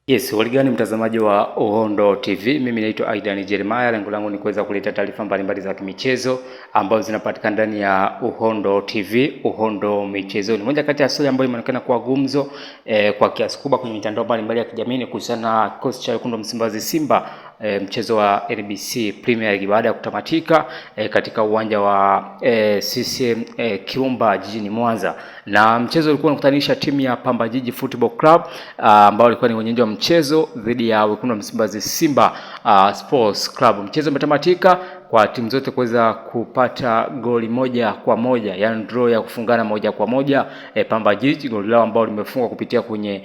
Yes, waligani mtazamaji wa Uhondo TV. Mimi naitwa Aidan Jeremiah. Lengo langu ni kuweza kuleta taarifa mbalimbali za kimichezo ambazo zinapatikana ndani ya Uhondo TV, Uhondo Michezo. Ni moja kati ya story ambayo imeonekana kuwa gumzo kwa kiasi kubwa kwenye mitandao mbalimbali ya kijamii kuhusiana na kikosi cha wekundu Msimbazi Simba, mchezo wa NBC Premier League baada ya kutamatika katika uwanja wa CCM Kirumba jijini Mwanza, na mchezo ulikuwa unakutanisha timu ya Pamba Jiji Football Club ambao walikuwa ni wenyeji wa mchezo dhidi ya wekundu wa Msimbazi Simba Sports Club. Mchezo umetamatika kwa timu zote kuweza kupata goli moja kwa moja, yani draw ya kufungana moja kwa moja. Pamba Jiji goli lao ambao limefungwa kupitia kwenye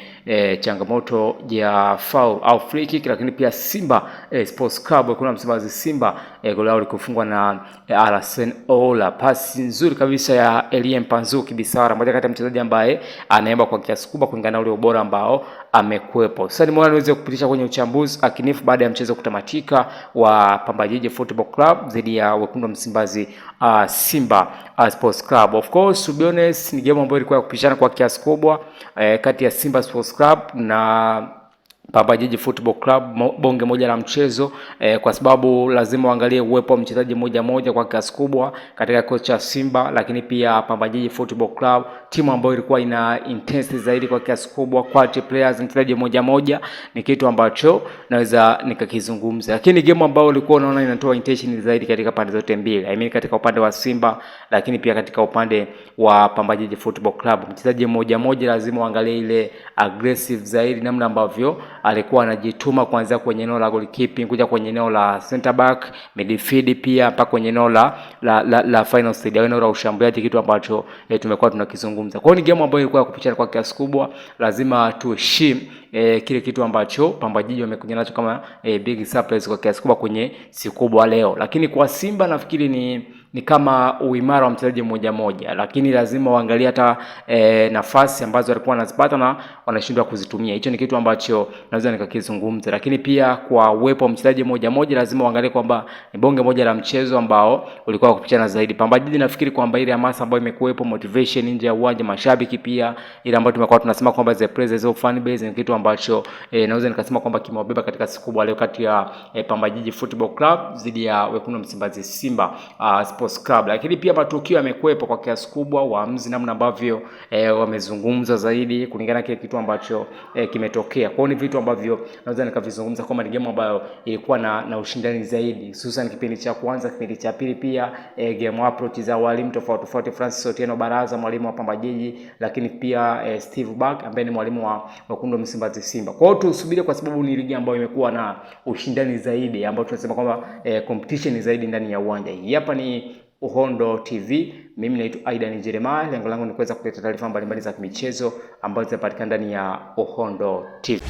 changamoto ya foul au free kick, lakini pia Simba Sports Club wekundu wa Msimbazi Simba goli lao likufungwa na Arsene Ola, pasi nzuri kabisa ya Elie Mpanzuki Bisara, mmoja kati ya mchezaji ambaye anaimba kwa kiasi kubwa kulingana na ule ubora ambao amekuepo. Sasa ni niweze kupitisha kwenye uchambuzi akinifu baada ya mchezo kutamatika wa Pamba Jiji Football Club dhidi ya wekundu wa Msimbazi Simba Sports Club. Of course, to be honest, ni game ambayo ilikuwa ya kupishana kwa kiasi kubwa kati ya Simba Sports Club na Pamba Jiji Football Club, bonge moja la mchezo kwa sababu lazima uangalie uwepo wa mchezaji moja kwa kiasi kubwa katika kikosi cha Simba, lakini pia Pamba Jiji Football Club, timu ambayo ilikuwa ina intensity zaidi kwa kiasi kubwa, quality players, mchezaji moja ni kitu ambacho naweza nikakizungumza. Lakini game ambayo ulikuwa unaona inatoa intention zaidi katika pande zote mbili, I mean katika upande wa Simba lakini pia katika upande wa Pamba Jiji Football Club, mchezaji moja lazima uangalie ile aggressive zaidi, namna ambavyo alikuwa anajituma kuanzia kwenye eneo la goalkeeping kuja kwenye eneo la center back, midfield, pia mpaka kwenye eneo la final stage, eneo la ushambuliaji, kitu ambacho tumekuwa tunakizungumza. Kwa hiyo ni game ambayo ilikuwa kupishana kwa kiasi kubwa, lazima tuheshimu kile kitu ambacho Pamba Jiji wamekuja nacho kama big surprise kwa kiasi kubwa kwenye siku kubwa leo. Lakini kwa Simba nafikiri ni kama uimara wa mchezaji moja, lakini lazima waangalie hata nafasi ambazo walikuwa wanazipata na wanashindwa kuzitumia. Hicho ni kitu ambacho naweza nikakizungumza. Lakini pia kwa uwepo wa mchezaji moja lazima waangalie kwamba ni bonge moja la mchezo ambao ulikuwa kupishana zaidi. Pamba Jiji nafikiri kwamba ile hamasa ambayo imekuwepo, motivation nje ya uwanja, mashabiki pia ile ambayo tumekuwa tunasema kwamba the presence of fan base, ni kitu ambacho naweza nikasema kwamba kimewabeba katika siku kubwa leo kati ya Pamba Jiji Football Club dhidi ya wekundu Msimbazi Simba Sports Club. Lakini pia matukio yamekuwepo kwa kiasi kubwa, waamuzi namna ambavyo wamezungumza zaidi kulingana na kile kitu ambacho kimetokea. Kwa hiyo ni vitu ambavyo naweza nikavizungumza kwamba ni game ambayo ilikuwa na ushindani zaidi, hususan kipindi cha kwanza, kipindi cha pili pia game approach za walimu tofauti, Francis Otieno Baraza mwalimu wa Pamba Jiji, lakini pia Steve Bark ambaye ni mwalimu wa wekundu Msimbazi Simba. Kwa hiyo tusubiri, kwa sababu ni ligi ambayo imekuwa na ushindani zaidi, ambayo tunasema kwamba competition zaidi ndani ya uwanja. Hii hapa ni Uhondo TV. Mimi naitwa Aidan Jeremiah. Lengo langu ni kuweza kuleta taarifa mbalimbali za michezo ambazo zinapatikana ndani ya Uhondo TV.